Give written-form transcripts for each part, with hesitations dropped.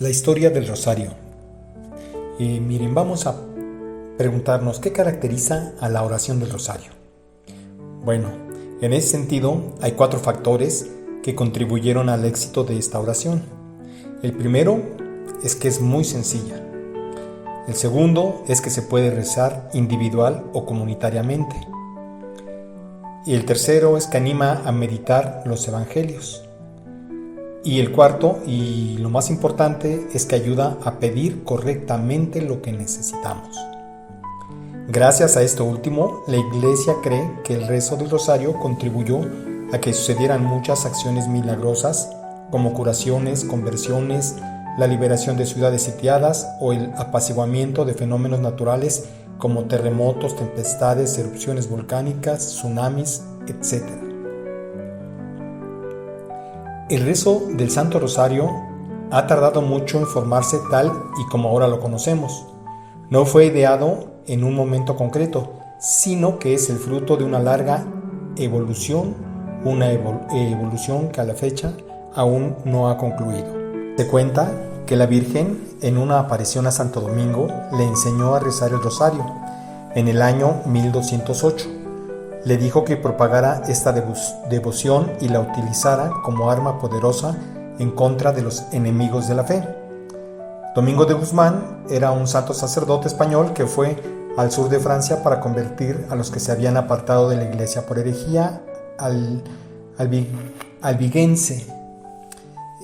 La historia del rosario. Miren, vamos a preguntarnos qué caracteriza a la oración del rosario. Bueno, en ese sentido hay 4 factores que contribuyeron al éxito de esta oración. El primero es que es muy sencilla. El segundo es que se puede rezar individual o comunitariamente. Y el tercero es que anima a meditar los evangelios. Y el cuarto, y lo más importante, es que ayuda a pedir correctamente lo que necesitamos. Gracias a esto último, la Iglesia cree que el rezo del rosario contribuyó a que sucedieran muchas acciones milagrosas, como curaciones, conversiones, la liberación de ciudades sitiadas o el apaciguamiento de fenómenos naturales como terremotos, tempestades, erupciones volcánicas, tsunamis, etc. El rezo del Santo Rosario ha tardado mucho en formarse tal y como ahora lo conocemos. No fue ideado en un momento concreto, sino que es el fruto de una larga evolución, una evolución que a la fecha aún no ha concluido. Se cuenta que la Virgen, en una aparición a Santo Domingo, le enseñó a rezar el rosario en el año 1208. Le dijo que propagara esta devoción y la utilizara como arma poderosa en contra de los enemigos de la fe. Domingo de Guzmán era un santo sacerdote español que fue al sur de Francia para convertir a los que se habían apartado de la iglesia por herejía albigense.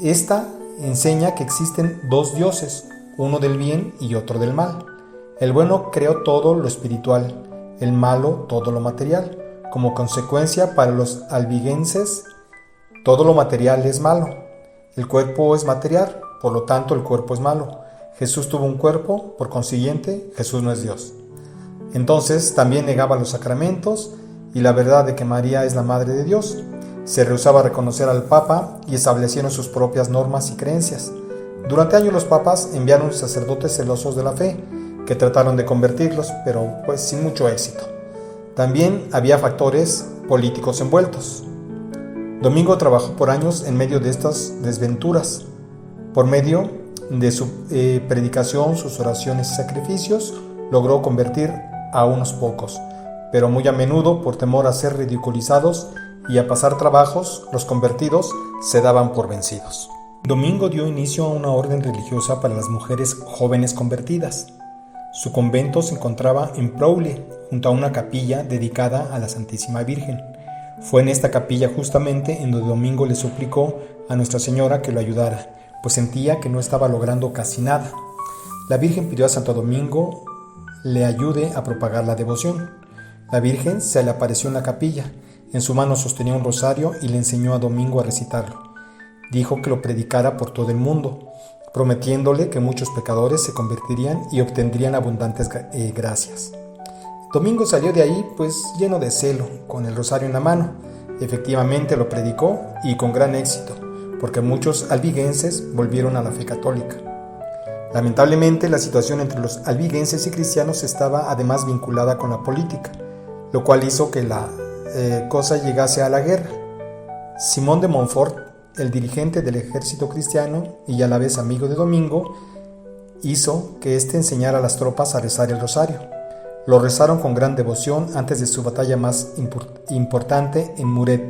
Esta enseña que existen 2 dioses, uno del bien y otro del mal. El bueno creó todo lo espiritual, el malo todo lo material. Como consecuencia, para los albigenses, todo lo material es malo. El cuerpo es material, por lo tanto el cuerpo es malo. Jesús tuvo un cuerpo, por consiguiente, Jesús no es Dios. Entonces también negaba los sacramentos y la verdad de que María es la Madre de Dios. Se rehusaba a reconocer al Papa y establecieron sus propias normas y creencias. Durante años los papas enviaron sacerdotes celosos de la fe, que trataron de convertirlos, pero sin mucho éxito. También había factores políticos envueltos. Domingo trabajó por años en medio de estas desventuras. Por medio de su predicación, sus oraciones y sacrificios, logró convertir a unos pocos, pero muy a menudo, por temor a ser ridiculizados y a pasar trabajos, los convertidos se daban por vencidos. Domingo dio inicio a una orden religiosa para las mujeres jóvenes convertidas. Su convento se encontraba en Proule, junto a una capilla dedicada a la Santísima Virgen. Fue en esta capilla justamente en donde Domingo le suplicó a Nuestra Señora que lo ayudara, pues sentía que no estaba logrando casi nada. La Virgen pidió a Santo Domingo le ayude a propagar la devoción. La Virgen se le apareció en la capilla. En su mano sostenía un rosario y le enseñó a Domingo a recitarlo. Dijo que lo predicara por todo el mundo, prometiéndole que muchos pecadores se convertirían y obtendrían abundantes gracias. Domingo salió de ahí lleno de celo, con el rosario en la mano. Efectivamente lo predicó y con gran éxito, porque muchos albigenses volvieron a la fe católica. Lamentablemente la situación entre los albigenses y cristianos estaba además vinculada con la política, lo cual hizo que la cosa llegase a la guerra. Simón de Montfort, el dirigente del ejército cristiano y a la vez amigo de Domingo, hizo que éste enseñara a las tropas a rezar el rosario. Lo rezaron con gran devoción antes de su batalla más importante en Muret.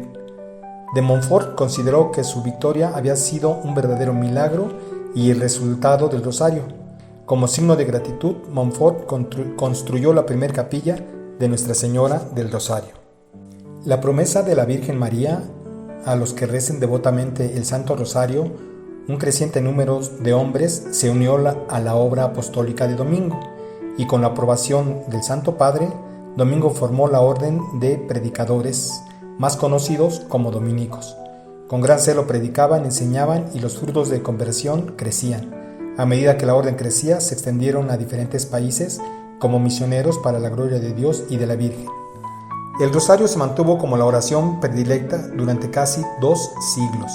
De Montfort consideró que su victoria había sido un verdadero milagro y el resultado del rosario. Como signo de gratitud, Montfort construyó la primera capilla de Nuestra Señora del Rosario. La promesa de la Virgen María a los que recen devotamente el Santo Rosario, un creciente número de hombres se unió a la obra apostólica de Domingo, y con la aprobación del Santo Padre, Domingo formó la orden de predicadores, más conocidos como dominicos. Con gran celo predicaban, enseñaban y los frutos de conversión crecían. A medida que la orden crecía, se extendieron a diferentes países como misioneros para la gloria de Dios y de la Virgen. El rosario se mantuvo como la oración predilecta durante casi 2 siglos.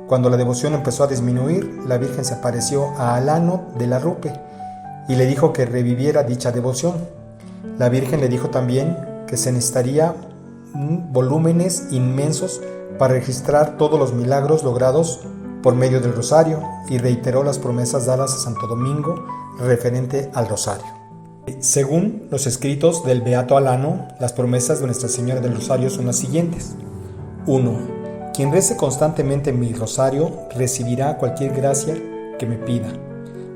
Cuando la devoción empezó a disminuir, la Virgen se apareció a Alano de la Rupe y le dijo que reviviera dicha devoción. La Virgen le dijo también que se necesitaría volúmenes inmensos para registrar todos los milagros logrados por medio del rosario y reiteró las promesas dadas a Santo Domingo referente al rosario. Según los escritos del Beato Alano, las promesas de Nuestra Señora del Rosario son las siguientes. 1. Quien rece constantemente mi rosario recibirá cualquier gracia que me pida.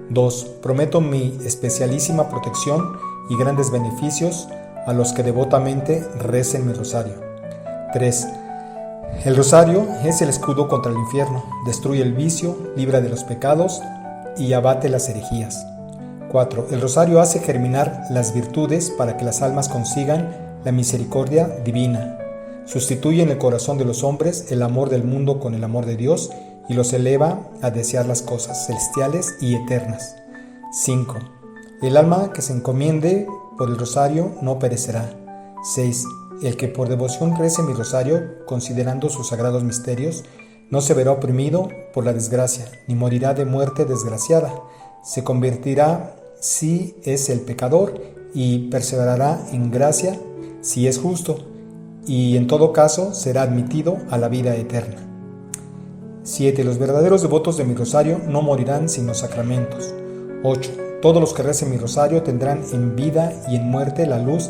2. Prometo mi especialísima protección y grandes beneficios a los que devotamente recen mi rosario. 3. El rosario es el escudo contra el infierno, destruye el vicio, libra de los pecados y abate las herejías. 4. El rosario hace germinar las virtudes para que las almas consigan la misericordia divina. Sustituye en el corazón de los hombres el amor del mundo con el amor de Dios y los eleva a desear las cosas celestiales y eternas. 5. El alma que se encomiende por el rosario no perecerá. 6. El que por devoción rece mi rosario, considerando sus sagrados misterios, no se verá oprimido por la desgracia, ni morirá de muerte desgraciada. Se convertirá si es el pecador y perseverará en gracia si es justo, y en todo caso será admitido a la vida eterna. 7. Los verdaderos devotos de mi rosario no morirán sin los sacramentos. 8. Todos los que recen mi rosario tendrán en vida y en muerte la luz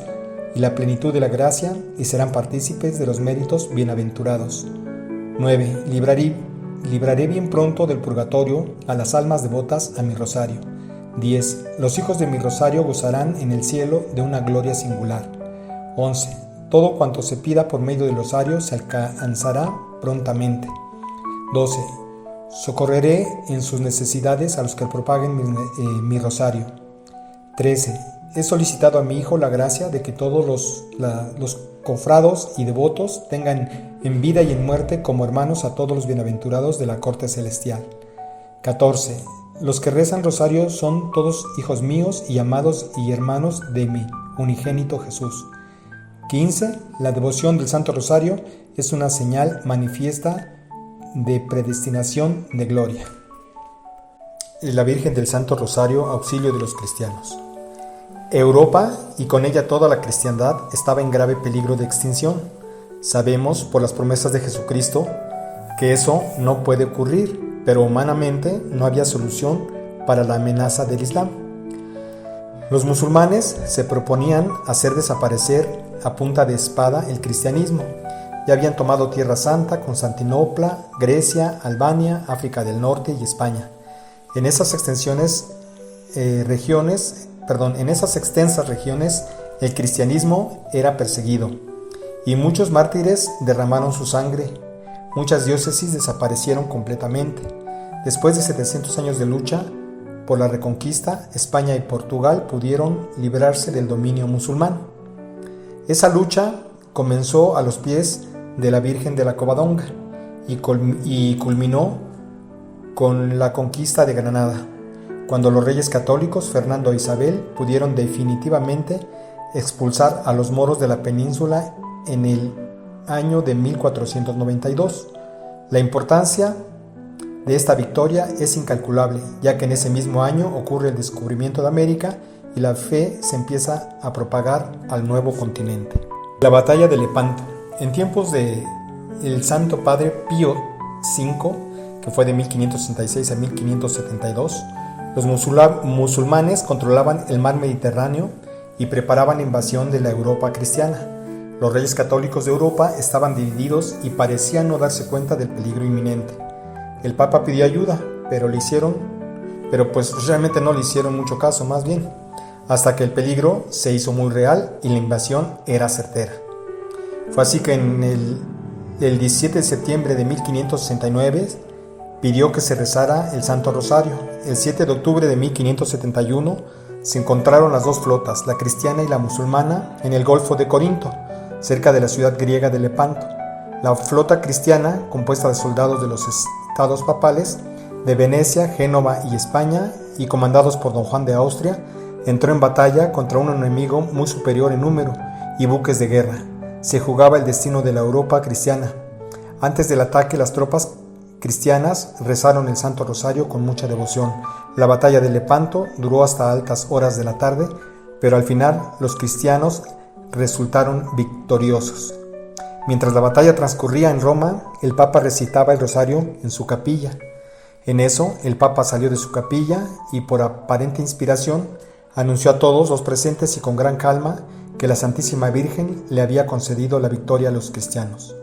y la plenitud de la gracia y serán partícipes de los méritos bienaventurados. 9. Libraré bien pronto del purgatorio a las almas devotas a mi rosario. 10. Los hijos de mi rosario gozarán en el cielo de una gloria singular. 11. Todo cuanto se pida por medio del rosario se alcanzará prontamente. 12. Socorreré en sus necesidades a los que propaguen mi rosario. 13. He solicitado a mi Hijo la gracia de que todos los cofrados y devotos tengan en vida y en muerte como hermanos a todos los bienaventurados de la corte celestial. 14. Los que rezan rosario son todos hijos míos y amados y hermanos de mi unigénito Jesús. 15. La devoción del Santo Rosario es una señal manifiesta de predestinación de gloria. La Virgen del Santo Rosario, auxilio de los cristianos. Europa, y con ella toda la cristiandad, estaba en grave peligro de extinción. Sabemos, por las promesas de Jesucristo, que eso no puede ocurrir, pero humanamente no había solución para la amenaza del Islam. Los musulmanes se proponían hacer desaparecer a punta de espada el cristianismo. Ya habían tomado Tierra Santa, Constantinopla, Grecia, Albania, África del Norte y España. En esas extensas regiones el cristianismo era perseguido y muchos mártires derramaron su sangre. Muchas diócesis desaparecieron completamente. Después de 700 años de lucha por la reconquista, España y Portugal pudieron librarse del dominio musulmán. Esa lucha comenzó a los pies de la Virgen de la Covadonga y culminó con la conquista de Granada, cuando los reyes católicos Fernando e Isabel pudieron definitivamente expulsar a los moros de la península en el año de 1492. La importancia de esta victoria es incalculable, ya que en ese mismo año ocurre el descubrimiento de América y la fe se empieza a propagar al nuevo continente. La batalla de Lepanto. En tiempos de el Santo Padre Pío V, que fue de 1566 a 1572, los musulmanes controlaban el mar Mediterráneo y preparaban la invasión de la Europa cristiana. Los reyes católicos de Europa estaban divididos y parecían no darse cuenta del peligro inminente. El Papa pidió ayuda, pero realmente no le hicieron mucho caso, más bien, hasta que el peligro se hizo muy real y la invasión era certera. Fue así que el 17 de septiembre de 1569 pidió que se rezara el Santo Rosario. El 7 de octubre de 1571 se encontraron las dos flotas, la cristiana y la musulmana, en el Golfo de Corinto, cerca de la ciudad griega de Lepanto. La flota cristiana, compuesta de soldados de los estados papales de Venecia, Génova y España, y comandados por don Juan de Austria, entró en batalla contra un enemigo muy superior en número y buques de guerra. Se jugaba el destino de la Europa cristiana. Antes del ataque, las tropas cristianas rezaron el Santo Rosario con mucha devoción. La batalla de Lepanto duró hasta altas horas de la tarde, pero al final los cristianos resultaron victoriosos. Mientras la batalla transcurría en Roma, el Papa recitaba el rosario en su capilla. En eso, el Papa salió de su capilla y, por aparente inspiración, anunció a todos los presentes y con gran calma que la Santísima Virgen le había concedido la victoria a los cristianos.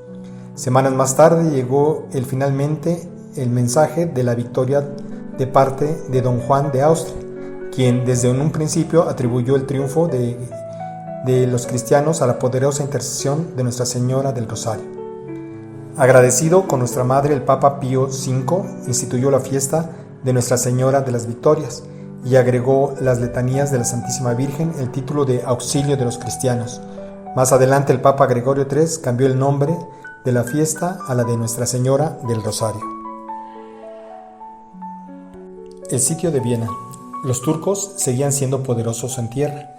Semanas más tarde llegó finalmente el mensaje de la victoria de parte de don Juan de Austria, quien desde un principio atribuyó el triunfo de los cristianos a la poderosa intercesión de Nuestra Señora del Rosario. Agradecido con nuestra Madre, el Papa Pío V instituyó la fiesta de Nuestra Señora de las Victorias y agregó las letanías de la Santísima Virgen el título de Auxilio de los Cristianos. Más adelante el Papa Gregorio III cambió el nombre de la fiesta a la de Nuestra Señora del Rosario. El sitio de Viena. Los turcos seguían siendo poderosos en tierra.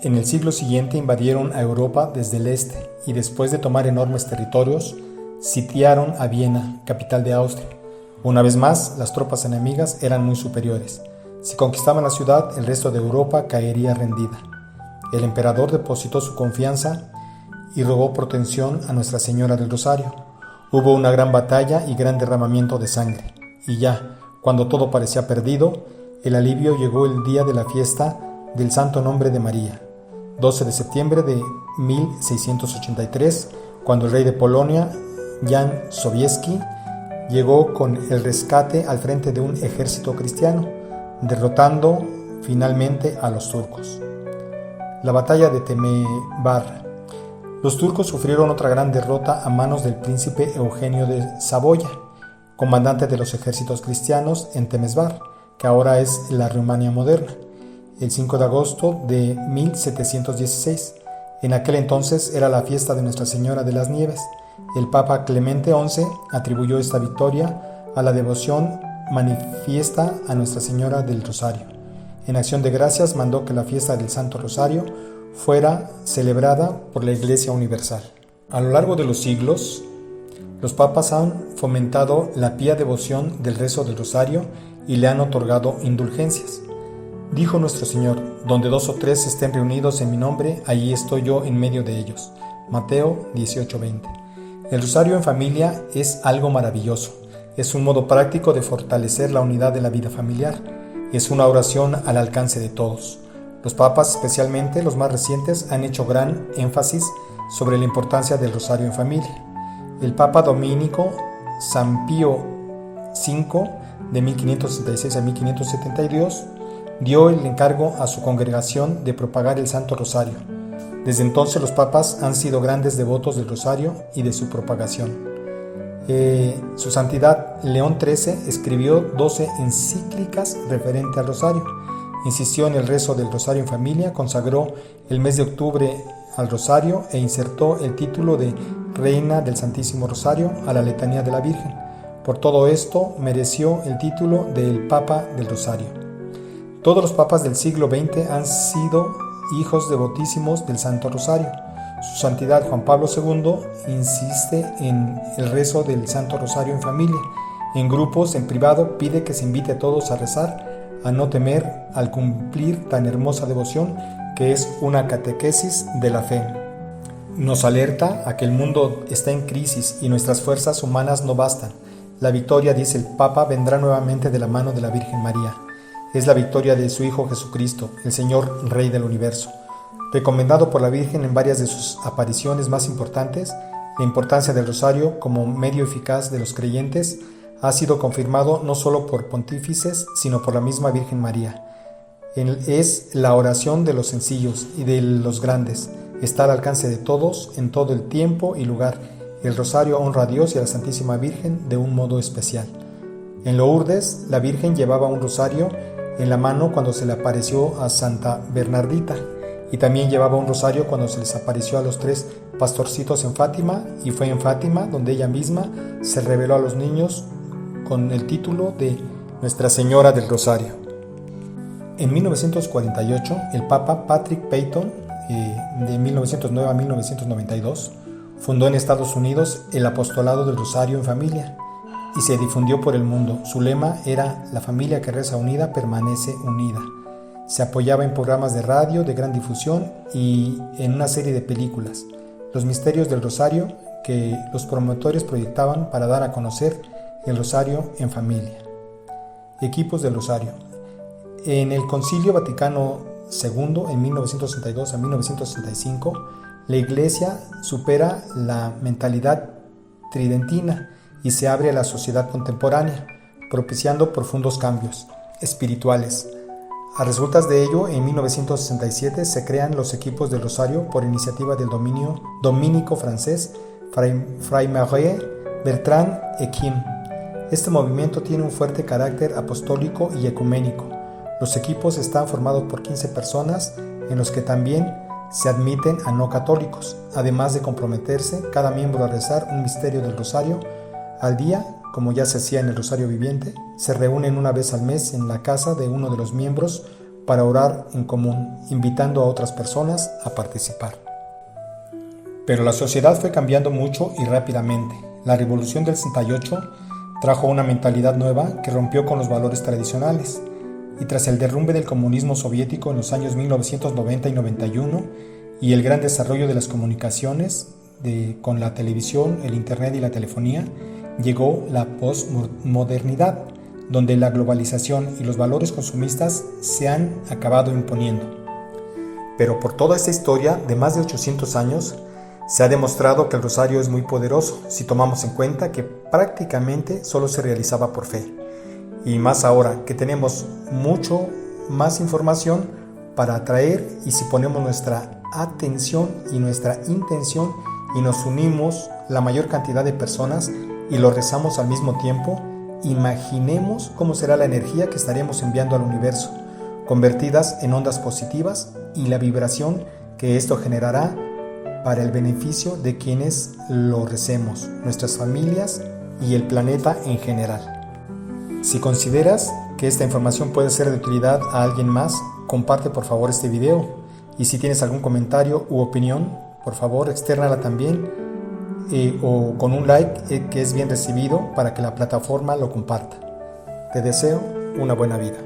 En el siglo siguiente invadieron a Europa desde el este y después de tomar enormes territorios, sitiaron a Viena, capital de Austria. Una vez más, las tropas enemigas eran muy superiores. Si conquistaban la ciudad, el resto de Europa caería rendida. El emperador depositó su confianza y rogó protección a Nuestra Señora del Rosario. Hubo una gran batalla y gran derramamiento de sangre. Y ya, cuando todo parecía perdido, el alivio llegó el día de la fiesta del Santo Nombre de María, 12 de septiembre de 1683, cuando el rey de Polonia, Jan Sobieski, llegó con el rescate al frente de un ejército cristiano, derrotando finalmente a los turcos. La batalla de Temesvar. Los turcos sufrieron otra gran derrota a manos del príncipe Eugenio de Saboya, comandante de los ejércitos cristianos en Temesvar, que ahora es la Rumania moderna, el 5 de agosto de 1716. En aquel entonces era la fiesta de Nuestra Señora de las Nieves. El Papa Clemente XI atribuyó esta victoria a la devoción manifiesta a Nuestra Señora del Rosario. En acción de gracias mandó que la fiesta del Santo Rosario fuera celebrada por la Iglesia Universal. A lo largo de los siglos, los papas han fomentado la pía devoción del rezo del Rosario y le han otorgado indulgencias. Dijo nuestro Señor: donde 2 o 3 estén reunidos en mi nombre, allí estoy yo en medio de ellos. Mateo 18:20. El rosario en familia es algo maravilloso. Es un modo práctico de fortalecer la unidad de la vida familiar. Es una oración al alcance de todos. Los papas, especialmente los más recientes, han hecho gran énfasis sobre la importancia del rosario en familia. El Papa Dominico San Pío V, de 1566 a 1572, dio el encargo a su congregación de propagar el Santo Rosario. Desde entonces los papas han sido grandes devotos del Rosario y de su propagación. Su Santidad León XIII escribió 12 encíclicas referente al Rosario. Insistió en el rezo del Rosario en familia, consagró el mes de octubre al Rosario e insertó el título de Reina del Santísimo Rosario a la letanía de la Virgen. Por todo esto mereció el título de el Papa del Rosario. Todos los papas del siglo XX han sido hijos devotísimos del Santo Rosario. Su Santidad Juan Pablo II insiste en el rezo del Santo Rosario en familia. En grupos, en privado, pide que se invite a todos a rezar, a no temer al cumplir tan hermosa devoción que es una catequesis de la fe. Nos alerta a que el mundo está en crisis y nuestras fuerzas humanas no bastan. La victoria, dice el Papa, vendrá nuevamente de la mano de la Virgen María. Es la victoria de su Hijo Jesucristo, el Señor Rey del Universo. Recomendado por la Virgen en varias de sus apariciones más importantes, la importancia del rosario como medio eficaz de los creyentes ha sido confirmado no solo por pontífices, sino por la misma Virgen María. Es la oración de los sencillos y de los grandes. Está al alcance de todos, en todo el tiempo y lugar. El rosario honra a Dios y a la Santísima Virgen de un modo especial. En Lourdes, la Virgen llevaba un rosario en la mano cuando se le apareció a Santa Bernardita, y también llevaba un rosario cuando se les apareció a los 3 pastorcitos en Fátima, y fue en Fátima donde ella misma se reveló a los niños con el título de Nuestra Señora del Rosario. En 1948, el Papa Patrick Peyton, de 1909 a 1992, fundó en Estados Unidos el Apostolado del Rosario en Familia y se difundió por el mundo. Su lema era: la familia que reza unida permanece unida. Se apoyaba en programas de radio de gran difusión y en una serie de películas, los misterios del Rosario, que los promotores proyectaban para dar a conocer el Rosario en familia. Equipos del Rosario. En el Concilio Vaticano II, en 1962 a 1965, la Iglesia supera la mentalidad tridentina y se abre a la sociedad contemporánea, propiciando profundos cambios espirituales. A resultas de ello, en 1967 se crean los Equipos del Rosario por iniciativa del dominico francés Fray Marie Bertrand Equin. Este movimiento tiene un fuerte carácter apostólico y ecuménico. Los equipos están formados por 15 personas, en los que también se admiten a no católicos, además de comprometerse cada miembro a rezar un misterio del Rosario al día, como ya se hacía en el Rosario Viviente. Se reúnen una vez al mes en la casa de uno de los miembros para orar en común, invitando a otras personas a participar. Pero la sociedad fue cambiando mucho y rápidamente. La Revolución del 68 trajo una mentalidad nueva que rompió con los valores tradicionales, y tras el derrumbe del comunismo soviético en los años 1990 y 91 y el gran desarrollo de las comunicaciones con la televisión, el internet y la telefonía, llegó la posmodernidad, donde la globalización y los valores consumistas se han acabado imponiendo. Pero por toda esta historia de más de 800 años, se ha demostrado que el rosario es muy poderoso si tomamos en cuenta que prácticamente solo se realizaba por fe. Y más ahora que tenemos mucho más información para atraer, y si ponemos nuestra atención y nuestra intención y nos unimos la mayor cantidad de personas y lo rezamos al mismo tiempo, imaginemos cómo será la energía que estaremos enviando al universo, convertidas en ondas positivas, y la vibración que esto generará para el beneficio de quienes lo recemos, nuestras familias y el planeta en general. Si consideras que esta información puede ser de utilidad a alguien más, comparte por favor este video, y si tienes algún comentario u opinión, por favor externala también o con un like que es bien recibido para que la plataforma lo comparta. Te deseo una buena vida.